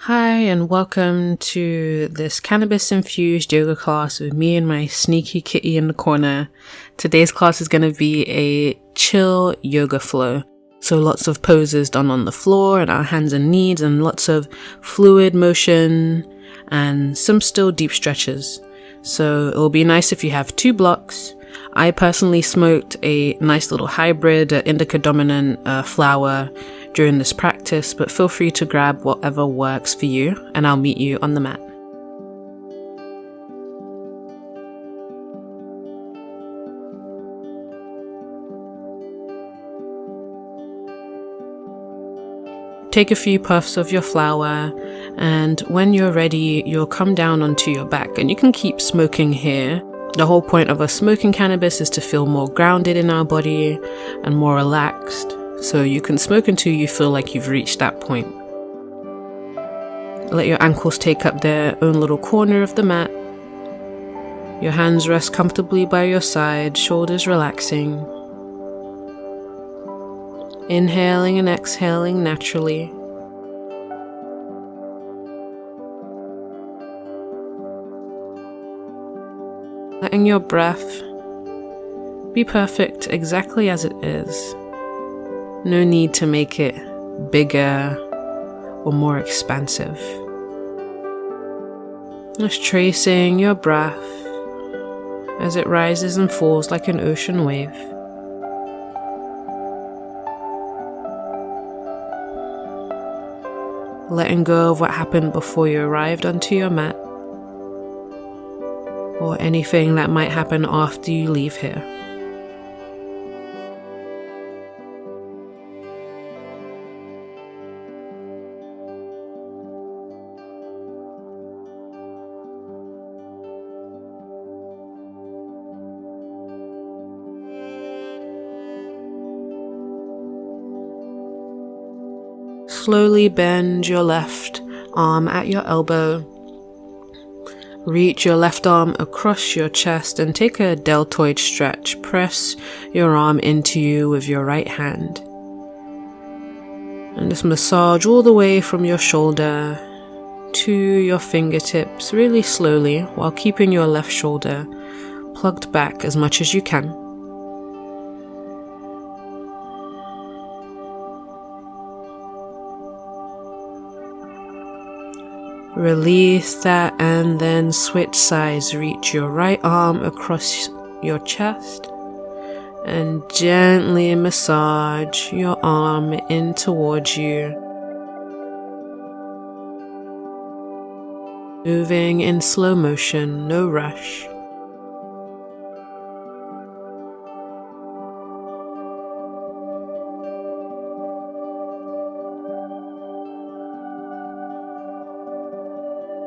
Hi and welcome to this cannabis-infused yoga class with me and my sneaky kitty in the corner. Today's class is going to be a chill yoga flow. So lots of poses done on the floor and our hands and knees and lots of fluid motion and some still deep stretches. So it will be nice if you have 2 blocks. I personally smoked a nice little hybrid indica dominant flower during this practice, but feel free to grab whatever works for you and I'll meet you on the mat. Take a few puffs of your flower, and when you're ready, you'll come down onto your back, and you can keep smoking here. The whole point of us smoking cannabis is to feel more grounded in our body and more relaxed. So you can smoke until you feel like you've reached that point. Let your ankles take up their own little corner of the mat. Your hands rest comfortably by your side, shoulders relaxing. Inhaling and exhaling naturally. Letting your breath be perfect exactly as it is. No need to make it bigger or more expansive. Just tracing your breath as it rises and falls like an ocean wave. Letting go of what happened before you arrived onto your mat, or anything that might happen after you leave here. Slowly bend your left arm at your elbow. Reach your left arm across your chest and take a deltoid stretch. Press your arm into you with your right hand. And just massage all the way from your shoulder to your fingertips really slowly while keeping your left shoulder plugged back as much as you can. Release that and then switch sides. Reach your right arm across your chest and gently massage your arm in towards you. Moving in slow motion, no rush.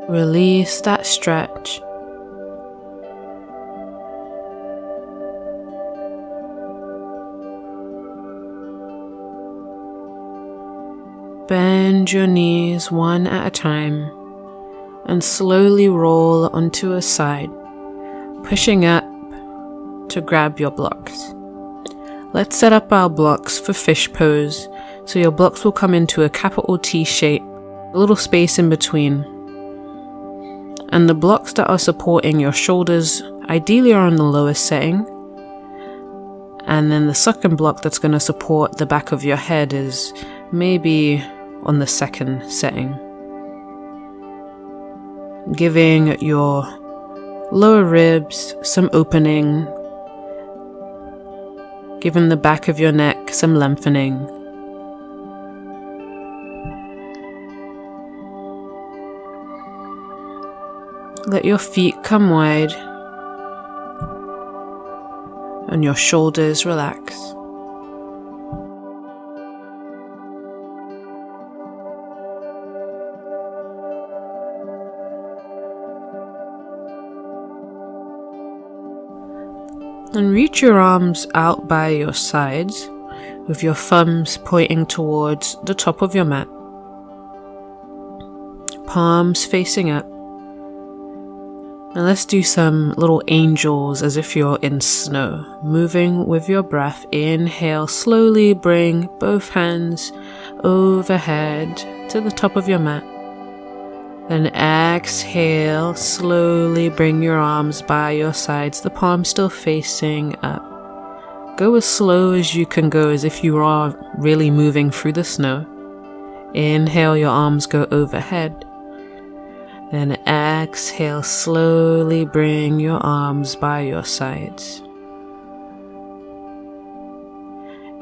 Release that stretch. Bend your knees one at a time and slowly roll onto a side, pushing up to grab your blocks. Let's set up our blocks for fish pose, so your blocks will come into a capital T shape, a little space in between. And the blocks that are supporting your shoulders ideally are on the lowest setting. And then the second block that's going to support the back of your head is maybe on the second setting. Giving your lower ribs some opening. Giving the back of your neck some lengthening. Let your feet come wide and your shoulders relax. And reach your arms out by your sides with your thumbs pointing towards the top of your mat. Palms facing up. And let's do some little angels as if you're in snow, moving with your breath. Inhale, slowly bring both hands overhead to the top of your mat. Then exhale, slowly bring your arms by your sides, the palms still facing up. Go as slow as you can go, as if you are really moving through the snow. Inhale, your arms go overhead. Then exhale, slowly bring your arms by your sides.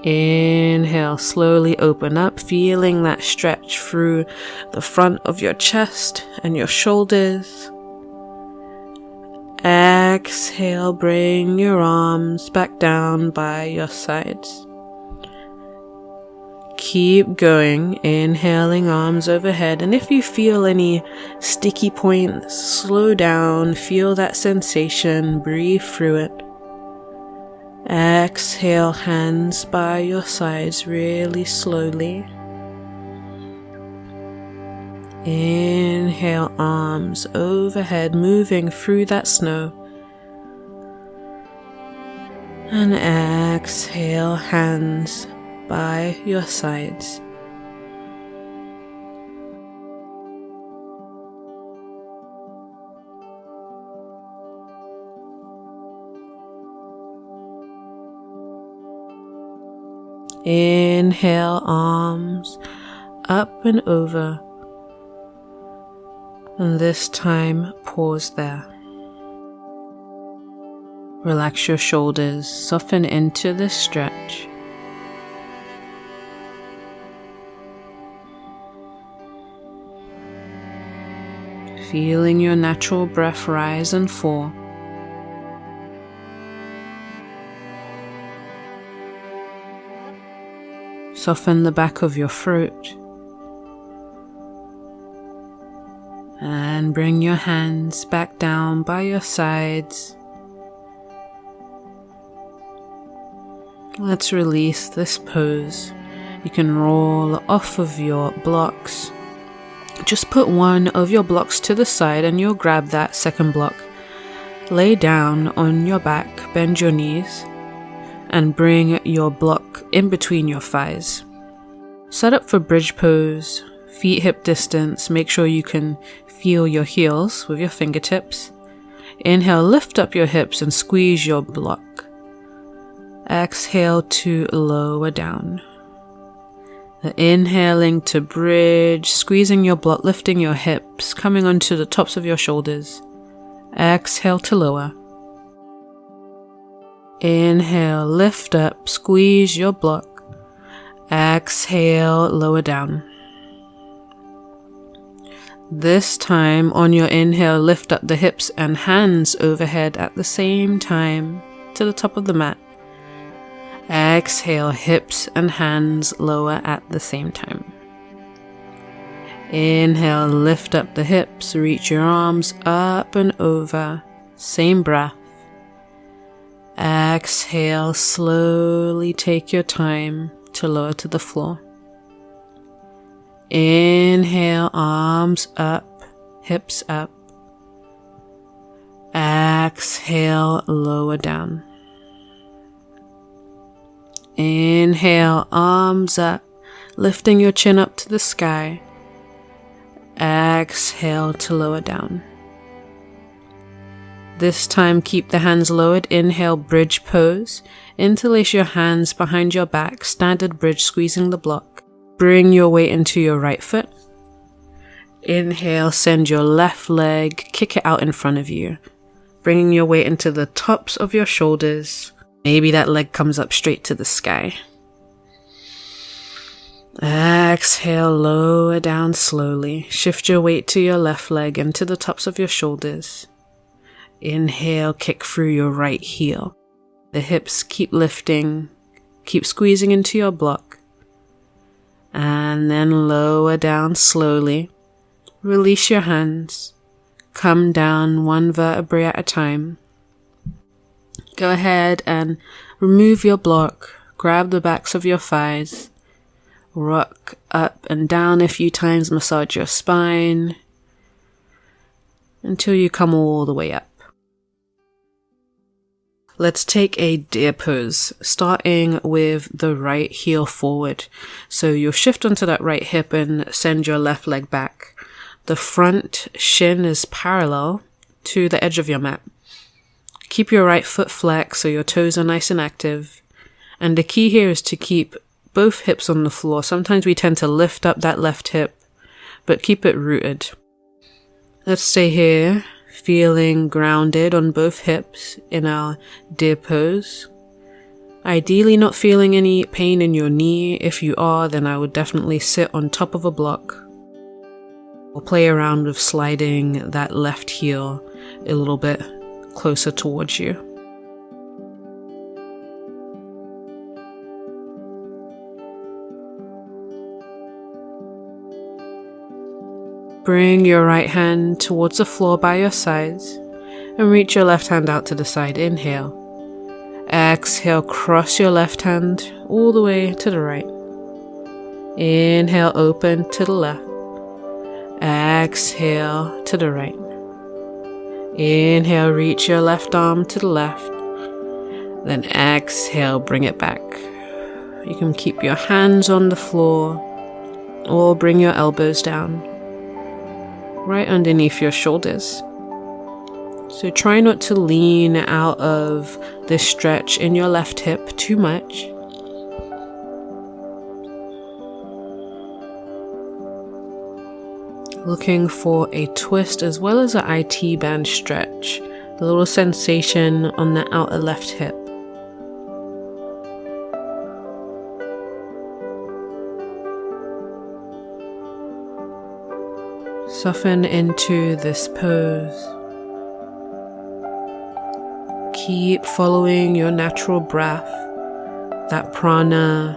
Inhale, slowly open up, feeling that stretch through the front of your chest and your shoulders. Exhale, bring your arms back down by your sides. Keep going, inhaling, arms overhead, and if you feel any sticky points, slow down, feel that sensation, breathe through it. Exhale, hands by your sides really slowly. Inhale, arms overhead, moving through that snow. And exhale, hands by your sides. Inhale, arms up and over, and this time pause there. Relax your shoulders, soften into the stretch. Feeling your natural breath rise and fall. Soften the back of your throat. And bring your hands back down by your sides. Let's release this pose. You can roll off of your blocks. Just put one of your blocks to the side and you'll grab that second block. Lay down on your back, bend your knees, and bring your block in between your thighs. Set up for bridge pose, feet hip distance. Make sure you can feel your heels with your fingertips. Inhale, lift up your hips and squeeze your block. Exhale to lower down. Inhaling to bridge, squeezing your block, lifting your hips, coming onto the tops of your shoulders. Exhale to lower. Inhale, lift up, squeeze your block. Exhale, lower down. This time on your inhale, lift up the hips and hands overhead at the same time to the top of the mat. Exhale, hips and hands lower at the same time. Inhale, lift up the hips, reach your arms up and over. Same breath. Exhale, slowly take your time to lower to the floor. Inhale, arms up, hips up. Exhale, lower down. Inhale, arms up, lifting your chin up to the sky. Exhale to lower down. This time keep the hands lowered. Inhale, bridge pose. Interlace your hands behind your back, standard bridge, squeezing the block. Bring your weight into your right foot. Inhale, send your left leg, kick it out in front of you. Bringing your weight into the tops of your shoulders. Maybe that leg comes up straight to the sky. Exhale, lower down slowly. Shift your weight to your left leg and to the tops of your shoulders. Inhale, kick through your right heel. The hips keep lifting. Keep squeezing into your block. And then lower down slowly. Release your hands. Come down one vertebrae at a time. Go ahead and remove your block. Grab the backs of your thighs. Rock up and down a few times. Massage your spine until you come all the way up. Let's take a deer pose, starting with the right heel forward. So you'll shift onto that right hip and send your left leg back. The front shin is parallel to the edge of your mat. Keep your right foot flexed so your toes are nice and active. And the key here is to keep both hips on the floor. Sometimes we tend to lift up that left hip, but keep it rooted. Let's stay here, feeling grounded on both hips in our deer pose. Ideally not feeling any pain in your knee. If you are, then I would definitely sit on top of a block or play around with sliding that left heel a little bit closer towards you. Bring your right hand towards the floor by your sides and reach your left hand out to the side. Inhale. Exhale, cross your left hand all the way to the right. Inhale, open to the left. Exhale to the right. Inhale, reach your left arm to the left. Then exhale, bring it back. You can keep your hands on the floor or bring your elbows down right underneath your shoulders. So try not to lean out of this stretch in your left hip too much. Looking for a twist as well as an IT band stretch. The little sensation on the outer left hip. Soften into this pose. Keep following your natural breath, that prana,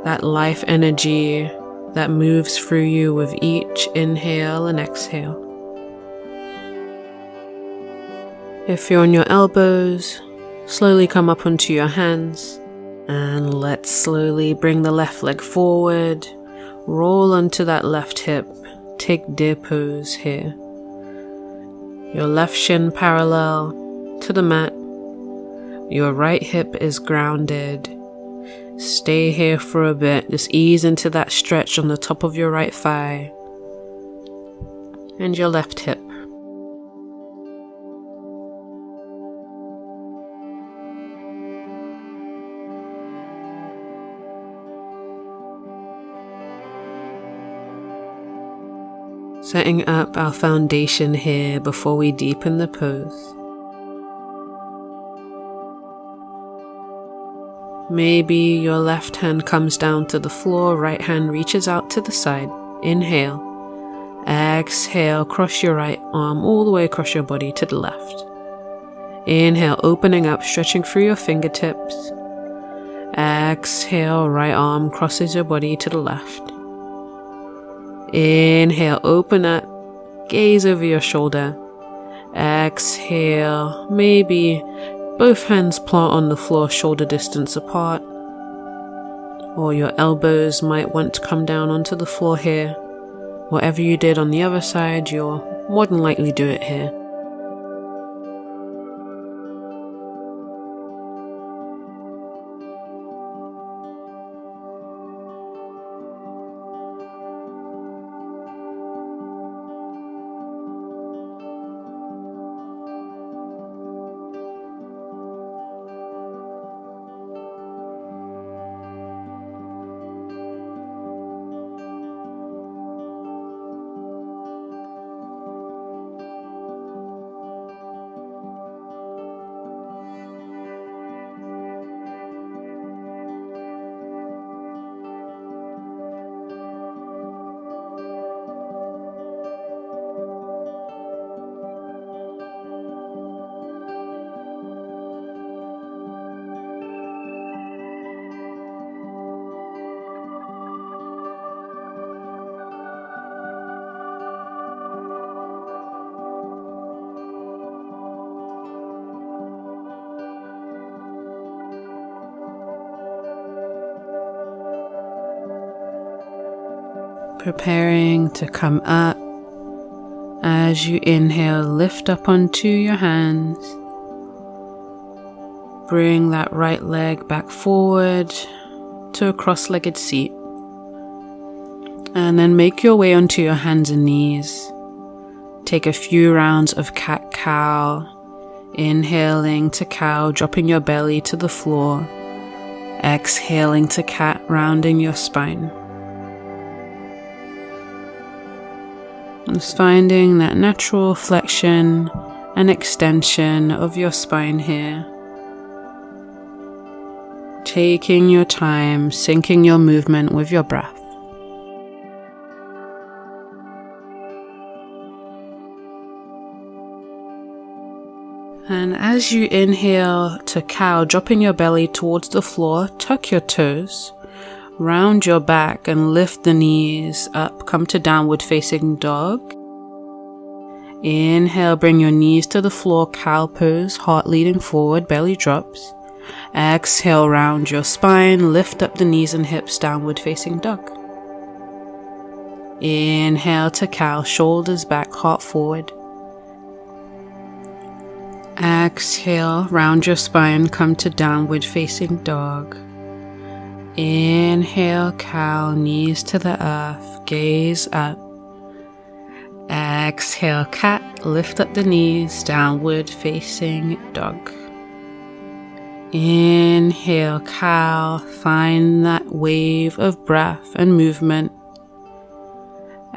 that life energy that moves through you with each inhale and exhale. If you're on your elbows, slowly come up onto your hands and let's slowly bring the left leg forward, roll onto that left hip, take deer pose here. Your left shin parallel to the mat, your right hip is grounded. Stay here for a bit, just ease into that stretch on the top of your right thigh and your left hip. Setting up our foundation here before we deepen the pose. Maybe your left hand comes down to the floor, right hand reaches out to the side. Inhale. Exhale, cross your right arm all the way across your body to the left. Inhale, opening up, stretching through your fingertips. Exhale, right arm crosses your body to the left. Inhale, open up, gaze over your shoulder. Exhale, maybe both hands plant on the floor shoulder distance apart, or your elbows might want to come down onto the floor here. Whatever you did on the other side, you'll more than likely do it here. Preparing to come up. As you inhale, lift up onto your hands. Bring that right leg back forward to a cross-legged seat. And then make your way onto your hands and knees. Take a few rounds of cat-cow. Inhaling to cow, dropping your belly to the floor. Exhaling to cat, rounding your spine. Just finding that natural flexion and extension of your spine here. Taking your time, syncing your movement with your breath. And as you inhale to cow, dropping your belly towards the floor, tuck your toes, round your back and lift the knees up, come to downward facing dog. Inhale, bring your knees to the floor, cow pose, heart leading forward, belly drops. Exhale, round your spine, lift up the knees and hips, downward facing dog. Inhale to cow, shoulders back, heart forward. Exhale, round your spine, come to downward facing dog. Inhale, cow, knees to the earth, gaze up. Exhale, cat, lift up the knees, downward facing dog. Inhale, cow, find that wave of breath and movement.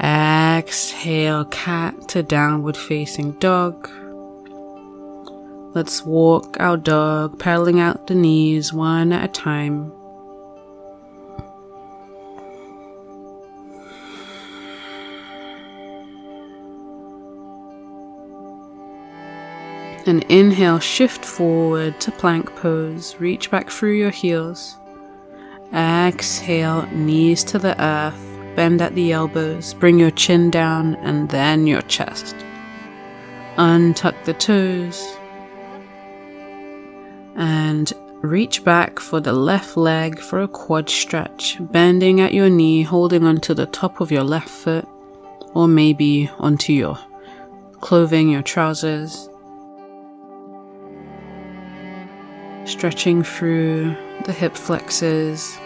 Exhale, cat to downward facing dog. Let's walk our dog, pedaling out the knees one at a time. And inhale, shift forward to plank pose, reach back through your heels. Exhale, knees to the earth, bend at the elbows, bring your chin down and then your chest. Untuck the toes. And reach back for the left leg for a quad stretch, bending at your knee, holding onto the top of your left foot, or maybe onto your clothing, your trousers. Stretching through the hip flexors,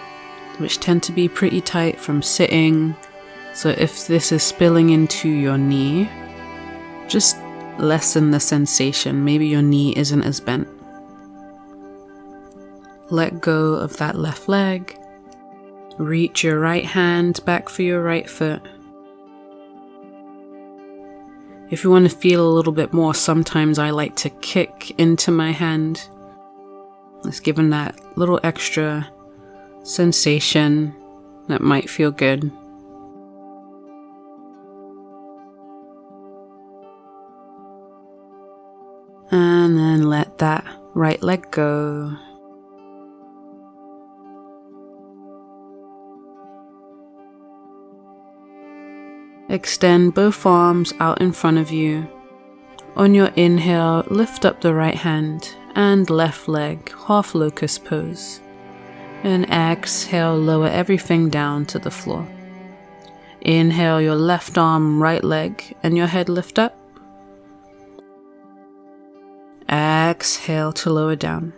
which tend to be pretty tight from sitting. So if this is spilling into your knee, just lessen the sensation. Maybe your knee isn't as bent. Let go of that left leg. Reach your right hand back for your right foot. If you want to feel a little bit more, sometimes I like to kick into my hand. It's given that little extra sensation that might feel good. And then let that right leg go. Extend both arms out in front of you. On your inhale, lift up the right hand and left leg, half locust pose. And exhale, lower everything down to the floor. Inhale, your left arm, right leg, and your head lift up. Exhale to lower down.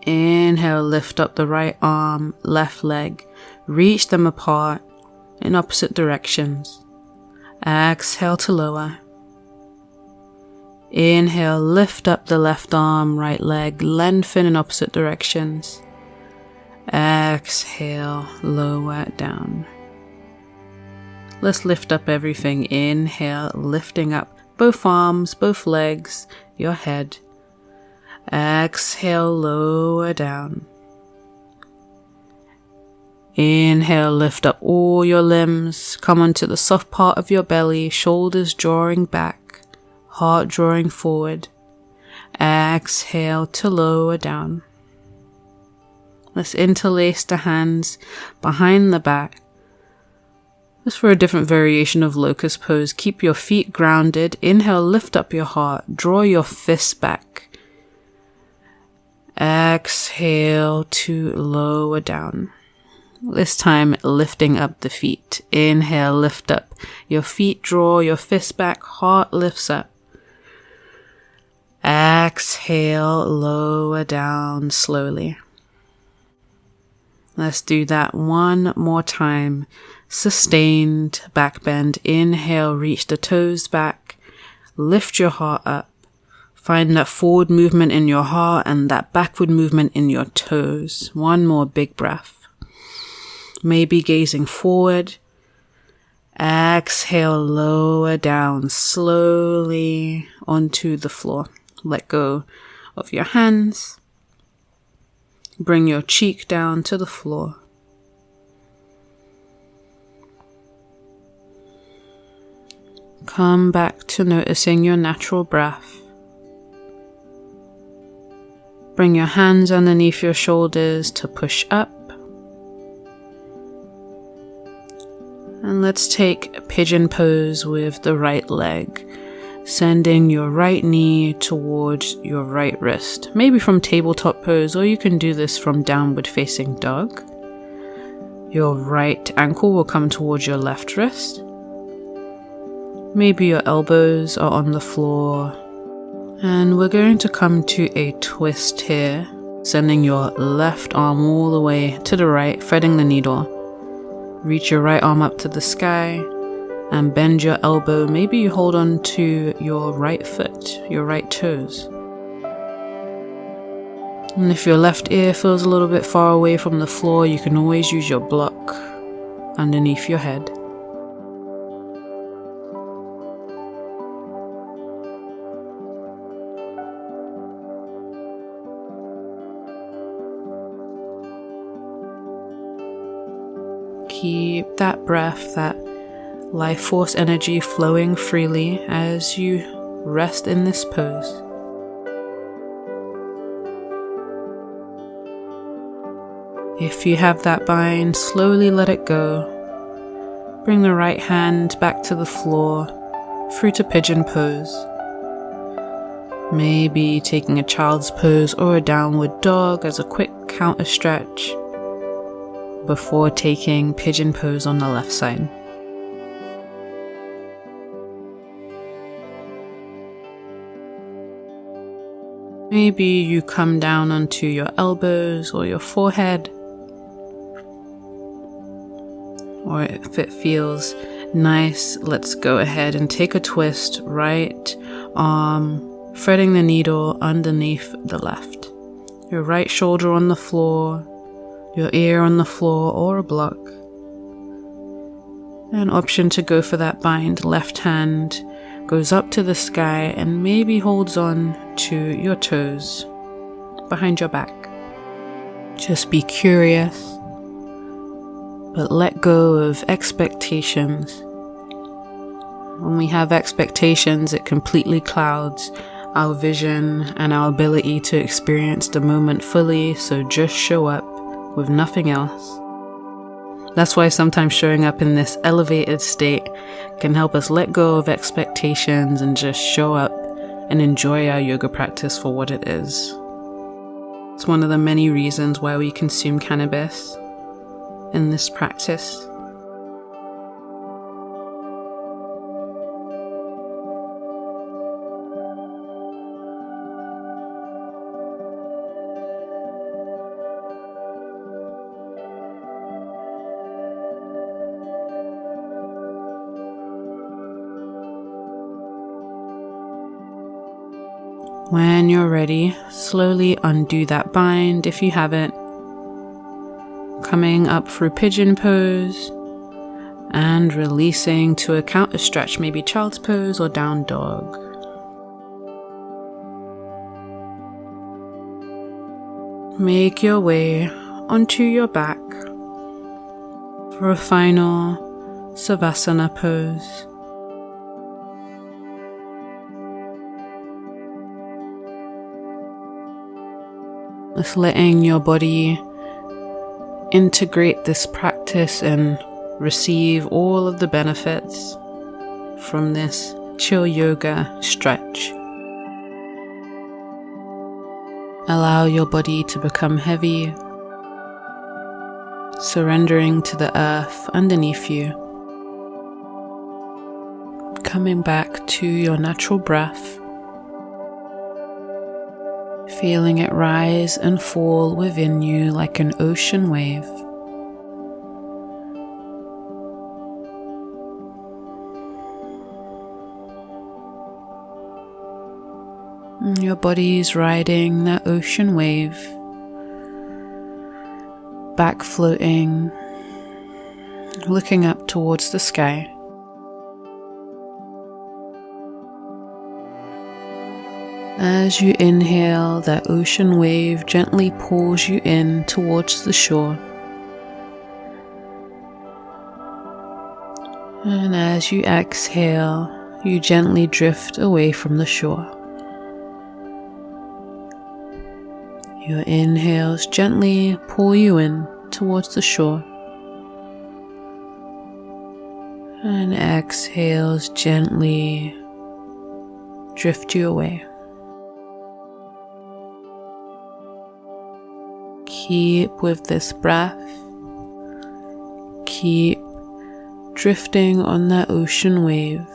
Inhale, lift up the right arm, left leg, reach them apart in opposite directions. Exhale to lower. Inhale, lift up the left arm, right leg, lengthen in opposite directions. Exhale, lower down. Let's lift up everything. Inhale, lifting up both arms, both legs, your head. Exhale, lower down. Inhale, lift up all your limbs. Come onto the soft part of your belly, shoulders drawing back, heart drawing forward. Exhale to lower down. Let's interlace the hands behind the back. Just for a different variation of locust pose, keep your feet grounded. Inhale, lift up your heart, draw your fists back. Exhale to lower down. This time, lifting up the feet. Inhale, lift up your feet, draw your fists back, heart lifts up. Exhale, lower down slowly. Let's do that one more time. Sustained back bend. Inhale, reach the toes back. Lift your heart up. Find that forward movement in your heart and that backward movement in your toes. One more big breath. Maybe gazing forward. Exhale, lower down slowly onto the floor. Let go of your hands. Bring your cheek down to the floor. Come back to noticing your natural breath. Bring your hands underneath your shoulders to push up. And let's take a pigeon pose with the right leg, sending your right knee towards your right wrist, maybe from tabletop pose, or you can do this from downward facing dog. Your right ankle will come towards your left wrist. Maybe your elbows are on the floor. And we're going to come to a twist here, sending your left arm all the way to the right, threading the needle. Reach your right arm up to the sky and bend your elbow. Maybe you hold on to your right foot, your right toes. And if your left ear feels a little bit far away from the floor, you can always use your block underneath your head. Keep that breath, that life force energy flowing freely as you rest in this pose. If you have that bind, slowly let it go. Bring the right hand back to the floor, through to pigeon pose. Maybe taking a child's pose or a downward dog as a quick counter stretch before taking pigeon pose on the left side. Maybe you come down onto your elbows or your forehead, or if it feels nice, let's go ahead and take a twist. Right arm threading the needle underneath the left. Your right shoulder on the floor, your ear on the floor or a block. An option to go for that bind. Left hand goes up to the sky and maybe holds on to your toes behind your back. Just be curious, but let go of expectations. When we have expectations, it completely clouds our vision and our ability to experience the moment fully, so just show up with nothing else. That's why sometimes showing up in this elevated state can help us let go of expectations and just show up and enjoy our yoga practice for what it is. It's one of the many reasons why we consume cannabis in this practice. When you're ready, slowly undo that bind if you haven't. Coming up through pigeon pose and releasing to a counter stretch, maybe child's pose or down dog. Make your way onto your back for a final savasana pose. Just letting your body integrate this practice and receive all of the benefits from this chill yoga stretch. Allow your body to become heavy, surrendering to the earth underneath you. Coming back to your natural breath. Feeling it rise and fall within you like an ocean wave. Your body's riding that ocean wave, back floating, looking up towards the sky. As you inhale, that ocean wave gently pulls you in towards the shore. And as you exhale, you gently drift away from the shore. Your inhales gently pull you in towards the shore. And exhales gently drift you away. Keep with this breath. Keep drifting on that ocean wave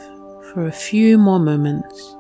for a few more moments.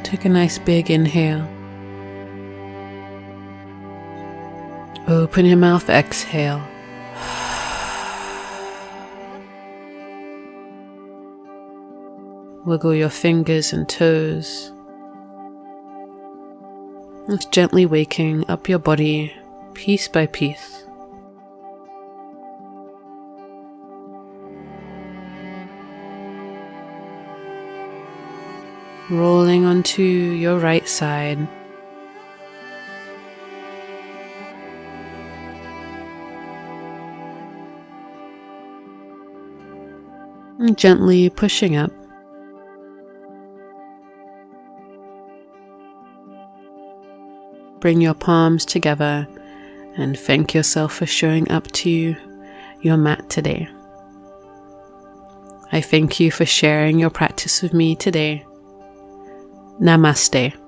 Take a nice big inhale. Open your mouth, exhale. Wiggle your fingers and toes. Just gently waking up your body piece by piece. Rolling onto your right side. And gently pushing up. Bring your palms together and thank yourself for showing up to your mat today. I thank you for sharing your practice with me today. Namaste.